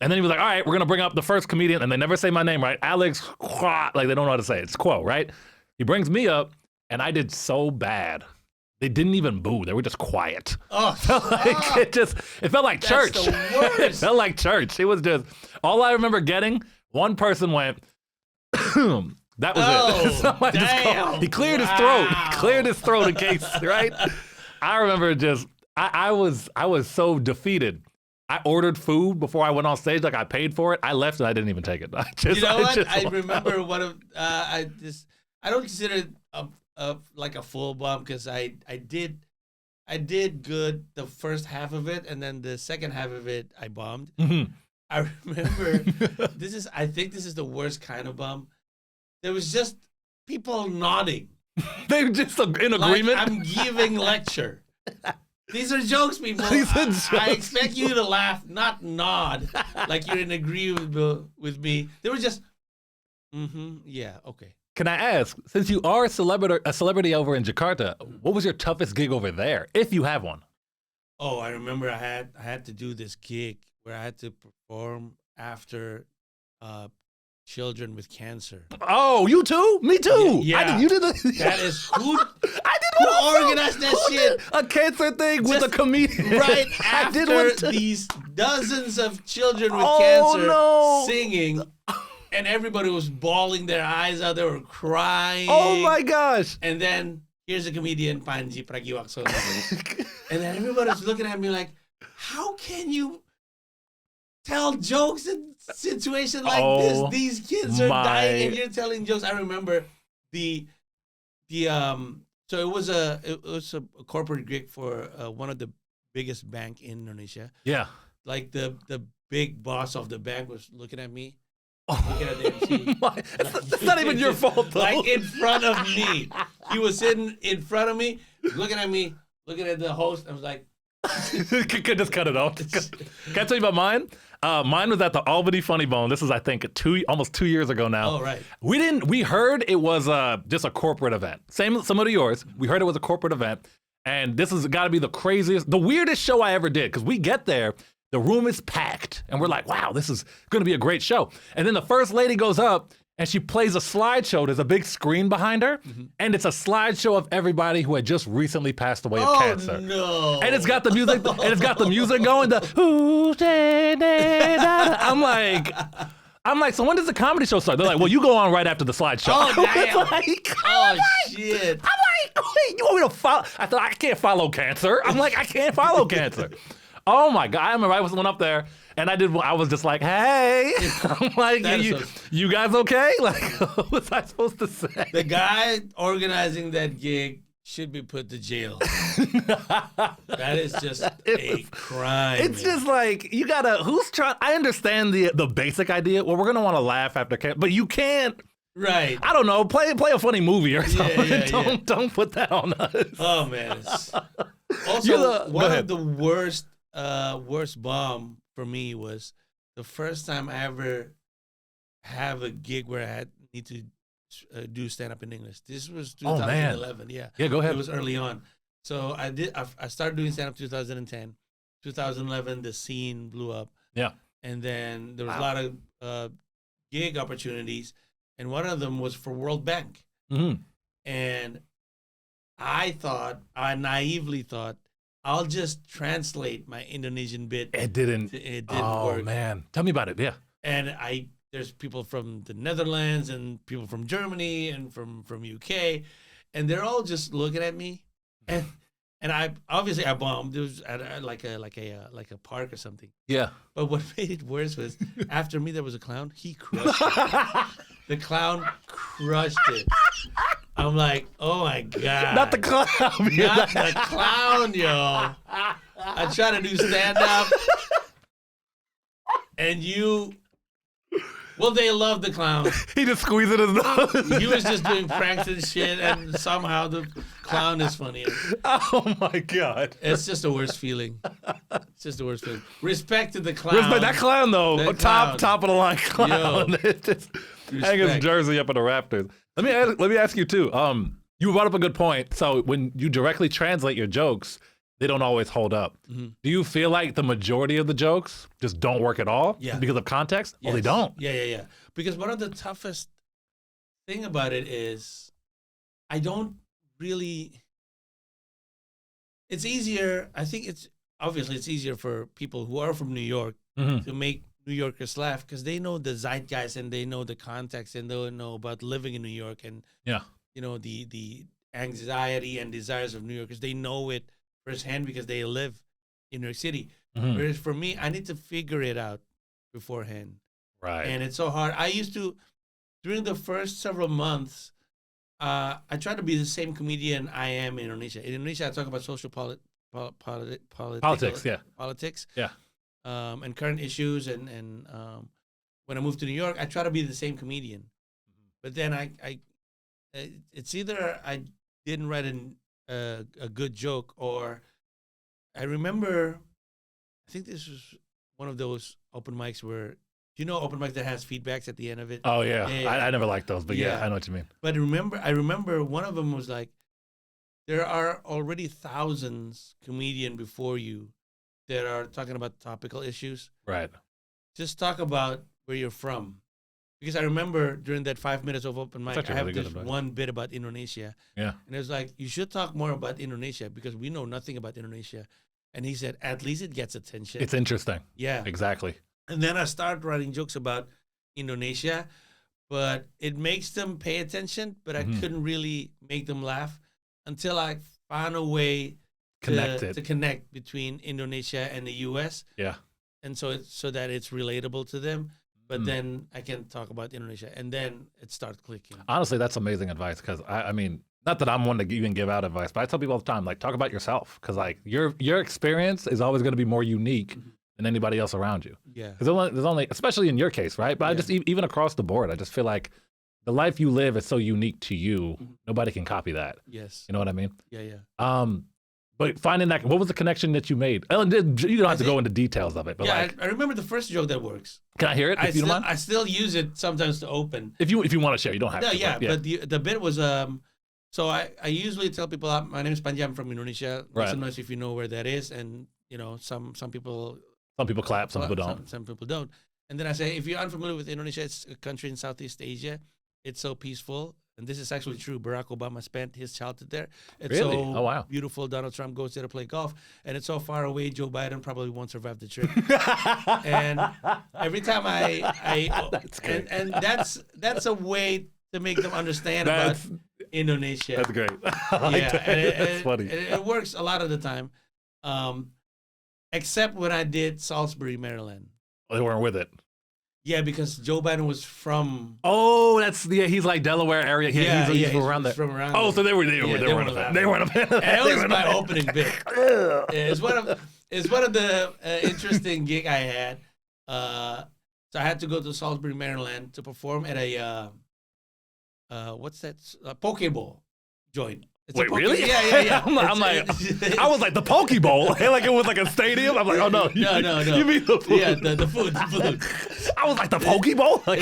And then he was like, all right, we're going to bring up the first comedian, and they never say my name, right? Alex Quow, like they don't know how to say it. It's Quow, right? He brings me up. And I did so bad. They didn't even boo. They were just quiet. Oh, it felt like church. That's the worst. It felt like church. It was just, all I remember getting, one person went, that was it. He cleared his throat. He cleared his throat in case, right? I remember just, I was so defeated. I ordered food before I went on stage. Like I paid for it. I left and I didn't even take it. I remember one of, I don't consider it like a full bomb because I did good the first half of it, and then the second half of it I bombed. I remember I think this is the worst kind of bomb. There was just people nodding. They were just in agreement. I'm giving lecture. These are jokes, people. I expect you to laugh, not nod, like you're in agreement with me. They were just, yeah, okay. Can I ask, since you are a celebrity over in Jakarta, what was your toughest gig over there, if you have one? Oh, I remember I had to do this gig where I had to perform after children with cancer. Oh, you too? Me too. Yeah. You did that is who. I did who one. Organized that shit? A cancer thing with a comedian. Right after these dozens of children with cancer singing. And everybody was bawling their eyes out. They were crying. Oh my gosh. And then here's a comedian, Pandji Pragiwaksono. And then everybody was looking at me like, how can you tell jokes in situations like this? These kids are dying and you're telling jokes. I remember so it was a corporate gig for one of the biggest bank in Indonesia. Yeah. Like the big boss of the bank was looking at me. Looking at the MC. That's not even your fault, though. Like in front of me. He was sitting in front of me, looking at me, looking at the host. I was like, could just cut it off. Can I tell you about mine? Mine was at the Albany Funny Bone. This is, I think, almost 2 years ago now. Oh, right. We heard it was just a corporate event. Similar to yours. We heard it was a corporate event. And this has got to be the weirdest show I ever did. Because we get there, the room is packed. And we're like, wow, this is going to be a great show. And then the first lady goes up and she plays a slideshow. There's a big screen behind her. Mm-hmm. And it's a slideshow of everybody who had just recently passed away of cancer. No. And it's got the music, going, I'm like, so when does the comedy show start? They're like, well, you go on right after the slideshow. Oh, damn. Shit. I'm like, wait, you want me to follow? I thought, I can't follow cancer. I'm like, I can't follow cancer. Oh my God. I remember I went up there and I was just like, hey. I'm like, you guys okay? Like, what was I supposed to say? The guy organizing that gig should be put to jail. That is just a crime. It's just like, you gotta, I understand the basic idea. Well, we're gonna wanna laugh after cancer, but you can't. Right. I don't know, play a funny movie or something. Don't put that on us. Oh man. Also, one of the worst bomb for me was the first time I ever have a gig where I need to do stand up in English. This was 2011. Yeah. Yeah, go ahead. It was early on. So I started doing stand up 2010. 2011 the scene blew up. Yeah. And then there was a lot of gig opportunities, and one of them was for World Bank. Mm-hmm. And I naively thought, I'll just translate my Indonesian bit. It didn't work. Oh man, tell me about it. Yeah. And there's people from the Netherlands and people from Germany and from UK, and they're all just looking at me, and I bombed. It was at like a park or something. Yeah. But what made it worse was after me there was a clown. He crushed it. The clown crushed it. I'm like, oh my God. Not the clown. Not the clown, yo. I try to do stand up. And they love the clown. He just squeezing his nose. He was just doing pranks and shit, and somehow the clown is funnier. Oh my God. It's just the worst feeling. It's just the worst feeling. Respect to the clown. Respect that clown though. Top of the line clown. Hanging his jersey up in the rafters. Let me ask you too. You brought up a good point. So when you directly translate your jokes, they don't always hold up. Mm-hmm. Do you feel like the majority of the jokes just don't work at all? Yeah. Because of context? Yes. Oh, they don't? Yeah. Because one of the toughest thing about it is I don't really... It's easier, I think it's easier for people who are from New York to make New Yorkers laugh because they know the zeitgeist and they know the context and they know about living in New York and the anxiety and desires of New Yorkers. They know it firsthand because they live in New York City. Mm-hmm. Whereas for me, I need to figure it out beforehand. Right. And it's so hard. I used to, during the first several months, I tried to be the same comedian I am in Indonesia. In Indonesia, I talk about social politics. Politics. Yeah. And current issues. And when I moved to New York, I try to be the same comedian. Mm-hmm. But then it's either I didn't write a good joke, or I remember, I think this was one of those open mics where, open mic that has feedbacks at the end of it? Oh yeah. I never liked those, but yeah, I know what you mean. But I remember one of them was like, there are already thousands comedian before you that are talking about topical issues. Right. Just talk about where you're from. Because I remember during that 5 minutes of open mic, I have this one bit about Indonesia. Yeah. And it was like, you should talk more about Indonesia because we know nothing about Indonesia. And he said, at least it gets attention. It's interesting. Yeah. Exactly. And then I started writing jokes about Indonesia, but it makes them pay attention. But I couldn't really make them laugh until I found a way to connect between Indonesia and the U.S. Yeah. And so that it's relatable to them. But then I can talk about Indonesia, and then it starts clicking. Honestly, that's amazing advice because I mean, not that I'm one to even give out advice, but I tell people all the time, like, talk about yourself because like your experience is always going to be more unique than anybody else around you. Yeah. Because there's only, especially in your case, right? But I just even across the board, I just feel like the life you live is so unique to you. Nobody can copy that. Yes. You know what I mean? Yeah. But finding that, what was the connection that you made? You don't have to go into details of it, but I remember the first joke that works. Can I hear it? If you don't mind? I still use it sometimes to open. If you want to share, you don't have to. Yeah, but the bit was so I usually tell people my name is Pandji, I'm from Indonesia. Make some noise if you know where that is, and you know some people clap, some people don't. Some people don't. And then I say, if you're unfamiliar with Indonesia, it's a country in Southeast Asia. It's so peaceful. And this is actually true. Barack Obama spent his childhood there. It's so beautiful. Donald Trump goes there to play golf. And it's so far away, Joe Biden probably won't survive the trip. And every time that's great. And that's a way to make them understand about Indonesia. That's great. I like that. That's funny. It works a lot of the time. Except when I did Salisbury, Maryland. They weren't with it. Yeah, because Joe Biden was from. Oh, he's like Delaware area. He's from around there. From around there. So they weren't a fan. And it was my opening bit. It's one of the interesting gig I had. So I had to go to Salisbury, Maryland to perform at a what's that? Pokeball joint. Wait, really? Yeah. I'm like, I was like the Poke Bowl, like it was like a stadium. I'm like, oh no, no. You mean the food? Yeah, the food. I was like the Poke Bowl. Like,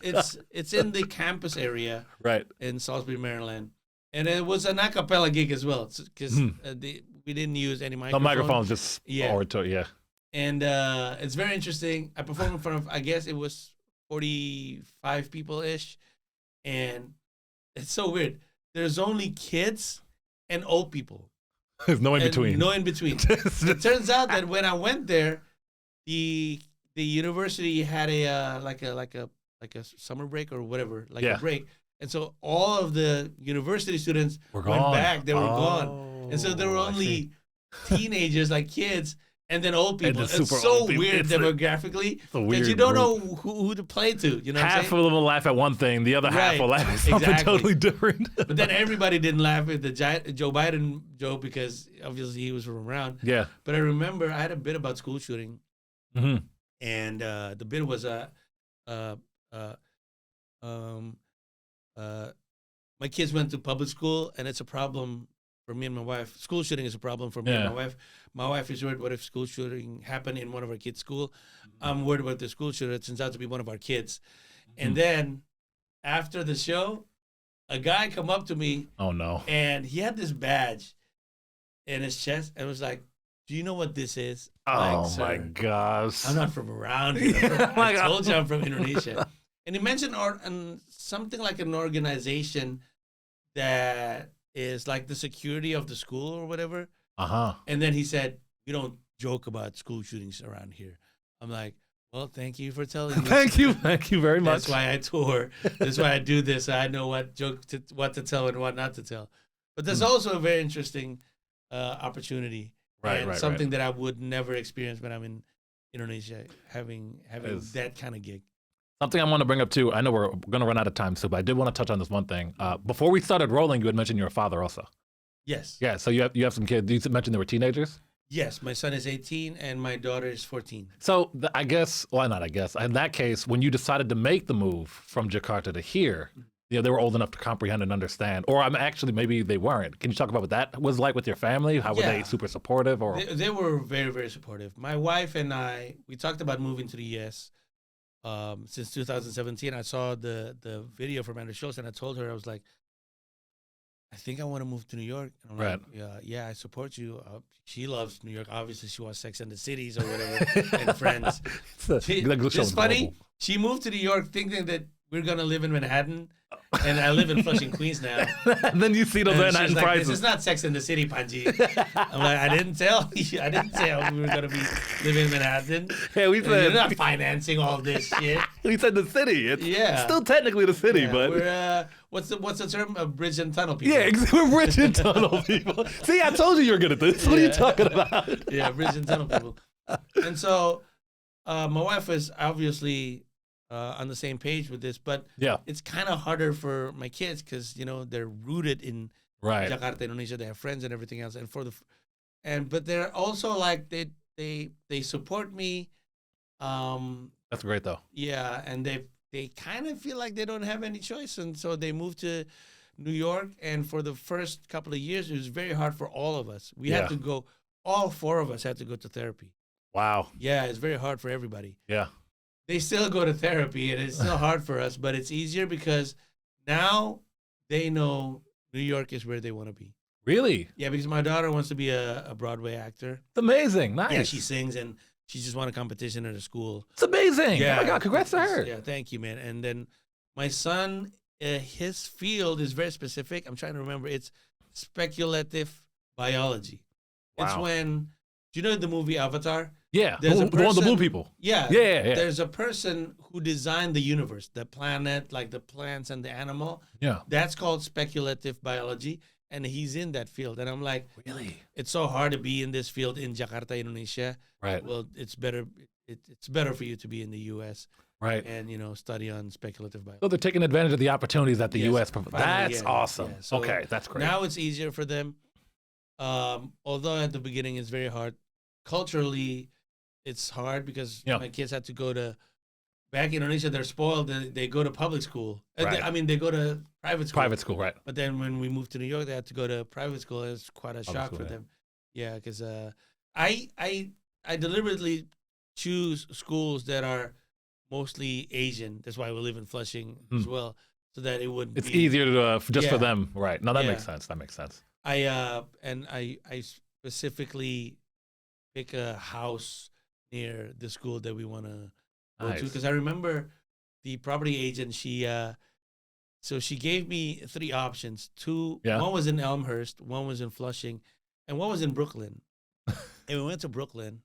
it's in the campus area, right, in Salisbury, Maryland, and it was an a cappella gig as well because we didn't use any microphones. The microphones just oratory, yeah. And it's very interesting. I performed in front of, I guess it was 45 people ish, and it's so weird. There's only kids and old people. There's no in between. No in between. It turns out that when I went there, the university had a like a summer break or whatever, a break, and so all of the university students went back. They were gone, and so there were only teenagers, like kids. And then old people. It's so weird demographically because you don't know who to play to. You know, half of them will laugh at one thing, the other half will laugh at something totally different. But then everybody didn't laugh at the Joe Biden joke because obviously he was from around. Yeah. But I remember I had a bit about school shooting, and the bit was my kids went to public school, and it's a problem for me and my wife. School shooting is a problem for me and my wife. My wife is worried, what if school shooting happened in one of our kids' school? I'm worried about the school shooter. It turns out to be one of our kids. And then after the show, a guy come up to me. Oh, no. And he had this badge in his chest and was like, do you know what this is? Oh, my gosh. I'm not from around here. I told you I'm from Indonesia. And he mentioned something like an organization that is like the security of the school or whatever. And then he said, we don't joke about school shootings around here. I'm like, well, thank you for telling me. Thank you very much. That's why I tour. That's why I do this. I know what to tell and what not to tell. But there's also a very interesting opportunity, and something that I would never experience when I'm in Indonesia, having that kind of gig. Something I want to bring up too. I know we're going to run out of time soon, but I did want to touch on this one thing. Before we started rolling, you had mentioned you're a father also. Yes. Yeah. So you have some kids. You mentioned they were teenagers. Yes, my son is 18 and my daughter is 14. So I guess, well, not I guess. In that case, when you decided to make the move from Jakarta to here, they were old enough to comprehend and understand. Or maybe they weren't. Can you talk about what that was like with your family? How were they super supportive? Or they were very, very supportive. My wife and I, we talked about moving to the U.S. Since 2017. I saw the video from Andrew Schultz, and I told her, I was like, I think I want to move to New York. And I'm like, yeah, I support you. She loves New York. Obviously, she watched Sex and the Cities or whatever, and Friends. It's funny. She moved to New York thinking that we're going to live in Manhattan, And I live in Flushing, Queens now. And then you see those And Manhattan she's like, prices. this is not Sex in the City, Pandji. I'm like, I didn't tell you. I didn't tell we were going to be living in Manhattan. Yeah, we said You're not financing all this shit. we said the city. It's still technically the city, Yeah, but we're, what's the term? Bridge and tunnel people. yeah, we're bridge and tunnel people. See, I told you you're good at this. What are you talking about? Yeah, bridge and tunnel people. And so my wife is obviously on the same page with this, but Yeah, it's kind of harder for my kids because they're rooted in right. Jakarta, Indonesia. They have friends and everything else, but they're also like they support me. That's great though. Yeah, and they kind of feel like they don't have any choice, and so they moved to New York. And for the first couple of years, it was very hard for all of us. We had to go. All four of us had to go to therapy. Wow. Yeah, it's very hard for everybody. Yeah. They still go to therapy, and it's still hard for us, but it's easier because now they know New York is where they want to be. Really? Yeah, because my daughter wants to be a Broadway actor. It's amazing. Nice. Yeah, she sings, and she just won a competition at a school. It's amazing. Yeah. Oh my God, congrats to her. Yeah, thank you, man. And then my son, his field is very specific. I'm trying to remember. It's speculative biology. It's Wow. when, do you know the movie Avatar? Yeah. There's a The one with the blue person- people. Yeah. Yeah. There's a person who designed the universe, the planet, like the plants and the animal. Yeah. That's called speculative biology. And he's in that field. And I'm like, Really? it's so hard to be in this field in Jakarta, Indonesia. Right. Well, it's better. It's better for you to be in the U.S. Right. and study on speculative biology. So they're taking advantage of the opportunities that the Yes, U.S. provides. finally, That's yeah, awesome. yeah. So Okay, that's great. Now it's easier for them. Although at the beginning it's very hard. Culturally, it's hard because my kids had to go to. Back in Indonesia, they're spoiled. They go to public school. Right. They go to private school. Private school, right? But then when we moved to New York, they had to go to private school. It's quite a shock school, for yeah. them. Yeah, because I deliberately choose schools that are mostly Asian. That's why we live in Flushing as well, so that it would. It's be, easier to just for Yeah. them, right? No, that Yeah. makes sense. That makes sense. I specifically pick a house near the school that we want to go to Nice. because I remember the property agent. So she gave me 3 options. Yeah. One was in Elmhurst, one was in Flushing, and one was in Brooklyn. And we went to Brooklyn,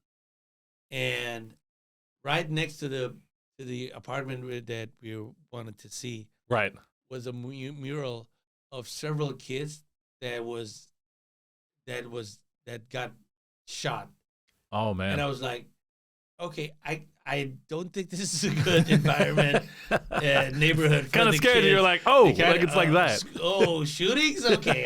and right next to the apartment that we wanted to see Right. was a mural of several kids that got shot. Oh man. And I was like, okay, I don't think this is a good environment, neighborhood. For Kind of the scared. kids. You're like, oh, They kinda, like it's like that. Shootings? Okay,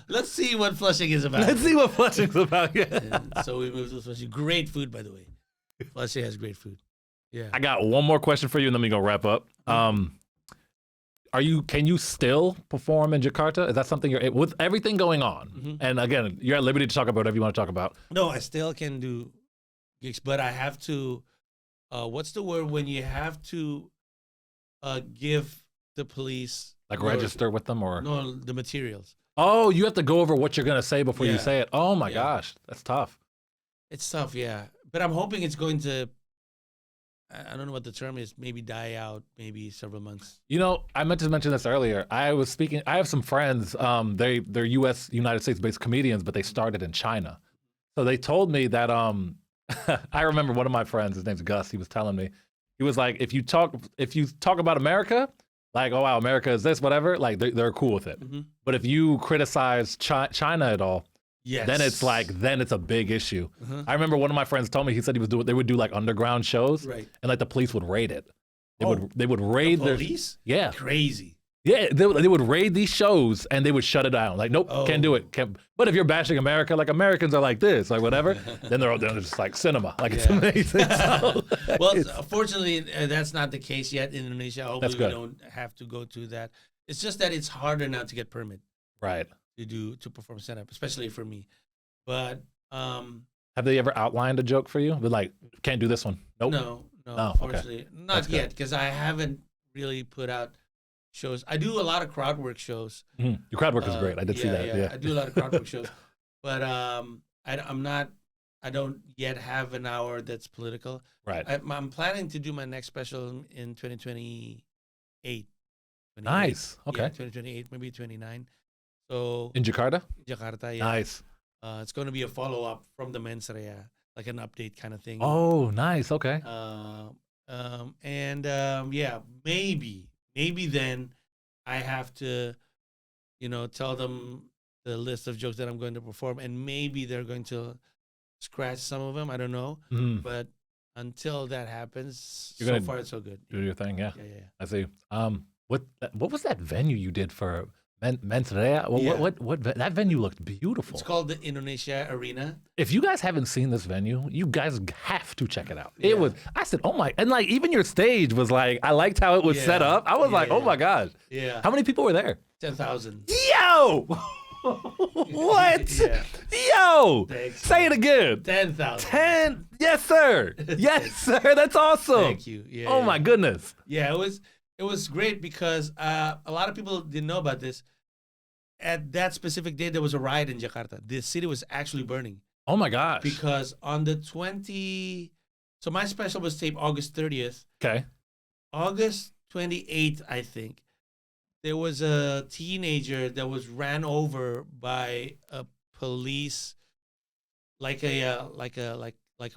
let's see what Flushing is about. Let's see what Flushing's about. Yeah. And so we moved to Flushing. Great food, by the way. Flushing has great food. Yeah. I got one more question for you, and then we go wrap up. Can you still perform in Jakarta? Is that something you're with everything going on? Mhm. And again, you're at liberty to talk about whatever you want to talk about. No, I still can do gigs, but I have to. What's the word when you have to give the police Like your- register with them, or the materials? oh, you have to go over what you're gonna say before you Yeah. say it. Oh my Yeah. gosh, that's tough. It's tough, yeah. But I'm hoping it's going to. I don't know what the term is. Maybe die out. Maybe several months. You know, I meant to mention this earlier. I have some friends. They're United States based comedians, but they started in China. So they told me that I remember one of my friends. His name's Gus. He was telling me, he was like, if you talk about America, like, oh wow, America is this, whatever, like they're cool with it. Mhm. But if you criticize China at all, Yes. then it's a big issue. Uh-huh. I remember one of my friends told me, he said they would do like underground shows, Right. and like the police would raid it. They Oh, would raid their Police? yeah. Crazy. Yeah, they would raid these shows and they would shut it down. Like, nope, can't do it. Can't. But if you're bashing America, like Americans are like this, like whatever, then they're just like cinema. Like it's Yeah. amazing. So, Well, it's- fortunately, that's not the case yet in Indonesia. Hopefully, we good. don't have to go to that. It's just that it's harder now to get permit right. to perform stand up, especially for me. But Have they ever outlined a joke for you? But like, can't do this one. Nope. no, Oh, okay. unfortunately, not That's good. yet, because I haven't really put out shows. I do a lot of crowd work shows. Mhm. Your crowd work is great. I did see that. Yeah. I do a lot of crowd work shows, but I'm not. I don't yet have an hour that's political. Right. I'm planning to do my next special in 2028. Nice. Okay. Yeah, 2028, maybe 29. So In Jakarta? Jakarta, yeah. Nice. It's going to be a follow-up from the Mens Rea, like an update kind of thing. Oh, nice. Okay. Yeah, maybe then I have to, tell them the list of jokes that I'm going to perform, and maybe they're going to scratch some of them. I don't know, but until that happens, so far it's so good. Do your thing, yeah. Yeah. I see. What was that venue you did for Mens Rea? What that venue looked beautiful. It's called the Indonesia Arena. If you guys haven't seen this venue, you guys have to check it out. Yeah. It was, I said, oh my, and like even your stage was like, I liked how it was set up. I was like, oh my gosh. Yeah. How many people were there? 10,000. Yo! What? Yeah. Yo! Thanks, Say it again. 10,000. 10. Yes, sir. Yes, sir. That's awesome. Thank you. Yeah. Oh my goodness. Yeah, it was great because a lot of people didn't know about this. At that specific day, there was a riot in Jakarta. The city was actually burning. Oh my gosh. Because on the so my special was taped August 30th. Okay. August 28th, I think, there was a teenager that was ran over by a police, like a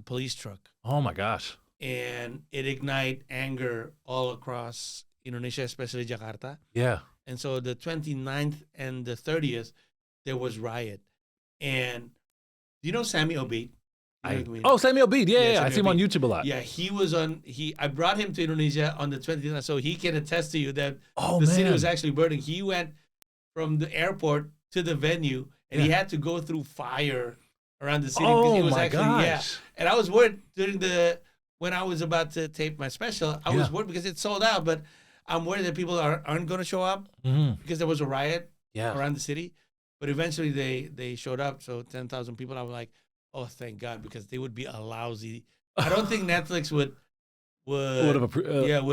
police truck, Oh my gosh. and it ignited anger all across Indonesia, especially Jakarta. Yeah. And so the 29th and the 30th, there was riot. And do you know Sammy Obeid? Samuel Bede. Yeah. Samuel I see him on Bede. YouTube a lot. Yeah, I brought him to Indonesia on the 20th, so he can attest to you that Oh, the man. city was actually burning. He went from the airport to the venue, and he had to go through fire around the city. because he Oh was my actually, gosh. Yeah. And I was worried when I was about to tape my special, I was worried because it sold out, but I'm worried that people aren't going to show up because there was a riot around the city. But eventually they showed up, so 10,000 people. I was like, oh, thank God, because they would be a lousy. I don't think Netflix would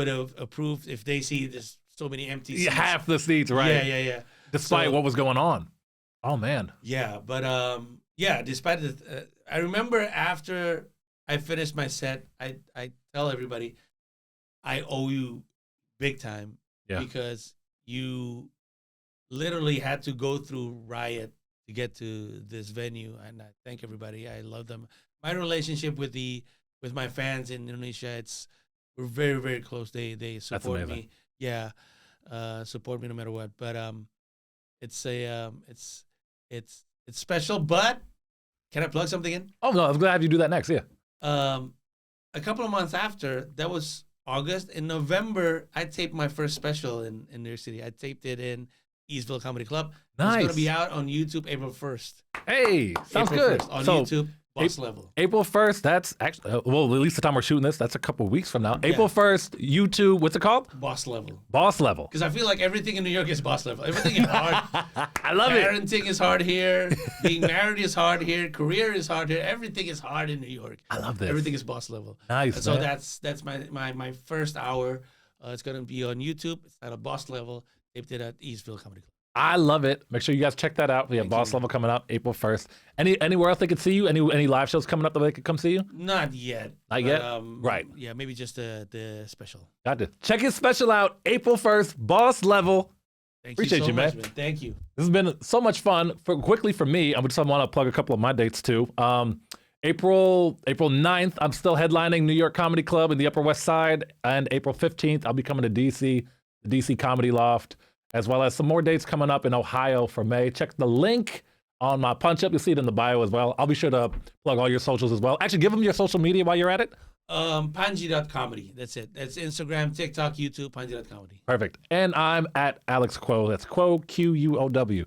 have approved if they see there's so many empty seats. Half the seats, right? Yeah. Despite what was going on. Oh man. Yeah, but despite the, I remember after I finished my set, I tell everybody, I owe you big time because you literally had to go through riot to get to this venue, and I thank everybody. I love them. My relationship with my fans in Indonesia, we're very, very close. They support me. Yeah, support me no matter what. But it's special. But can I plug something in? Oh no, I was glad to have you do that next. Yeah. A couple of months after, that was August. In November, I taped my first special in New York City. I taped it in Eastville Comedy Club. Nice. It's going to be out on YouTube April 1st. Hey, sounds good. On YouTube, Boss Level. April 1st, that's actually, well, at least the time we're shooting this, that's a couple of weeks from now. April 1st, YouTube, what's it called? Boss Level. Boss Level. Because I feel like everything in New York is boss level. Everything is hard. I love it. Parenting is hard here. Being married is hard here. Career is hard here. Everything is hard in New York. I love this. Everything is boss level. Nice, And so man. that's my first hour. It's going to be on YouTube. It's at a Boss Level. Taped it at Eastville Comedy Club. I love it. Make sure you guys check that out. We have Thank Boss you. Level coming up April 1st. Anywhere else they could see you? Any live shows coming up that they could come see you? Not yet. Not yet? Right. Yeah, maybe just the special. Got to check his special out April 1st, Boss Level. Thank Appreciate you so you, much, man. Thank you. This has been so much fun. Quickly for me, I just want to plug a couple of my dates too. April 9th, I'm still headlining New York Comedy Club in the Upper West Side. And April 15th, I'll be coming to DC, the DC Comedy Loft, as well as some more dates coming up in Ohio for May. Check the link on my punch up. You'll see it in the bio as well. I'll be sure to plug all your socials as well. Actually, give them your social media while you're at it. Pandji.comedy. That's it. That's Instagram, TikTok, YouTube, Pandji.comedy. Perfect. And I'm at Alex Quow. That's Quow, Quow.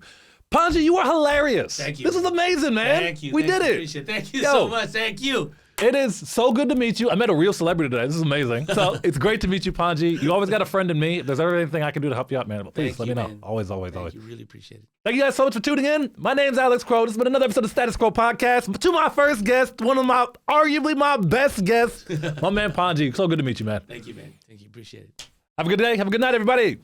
Pandji, you are hilarious. Thank you. This is amazing, man. Thank you. We did it. Appreciate it. Thank you so much. Thank you. It is so good to meet you. I met a real celebrity today. This is amazing. So it's great to meet you, Pandji. You always got a friend in me. If there's ever anything I can do to help you out, man, please let me know. Man. Always. Thank you. Really appreciate it. Thank you guys so much for tuning in. My name's Alex Quow. This has been another episode of Status Quo Podcast. To my first guest, arguably my best guest, my man Pandji. So good to meet you, man. Thank you, man. Thank you. Appreciate it. Have a good day. Have a good night, everybody.